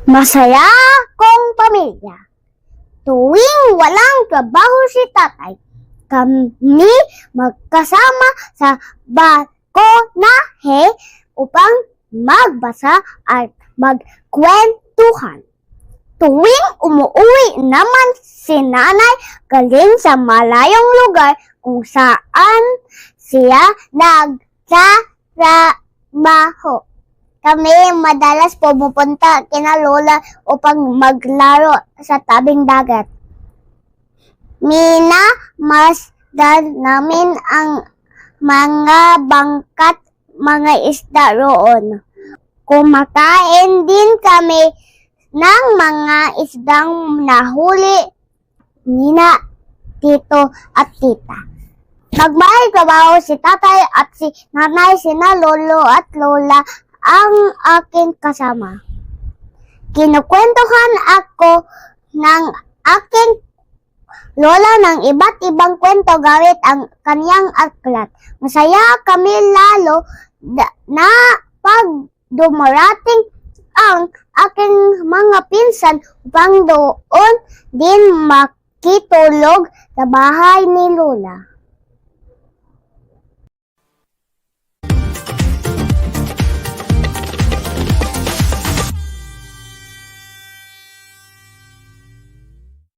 Masaya kong pamilya. Tuwing walang trabaho si tatay, kami magkasama sa balkonahe upang magbasa at magkwentuhan. Tuwing umuwi naman si nanay galing sa malayong lugar kung saan siya nagtatrabaho, kami madalas pumupunta kina lola upang maglaro sa tabing dagat. Minamasdan namin ang mga bangkat, mga isda roon. Kumakain din kami ng mga isdang nahuli nina tito at tita. Nagmahal trabaho si tatay at si nanay, sina lolo at lola ang aking kasama. Kinukwentuhan ako ng aking lola ng iba't ibang kwento gamit ang kanyang aklat. Masaya kami lalo na pag dumarating ang aking mga pinsan upang doon din makitulog sa bahay ni lola.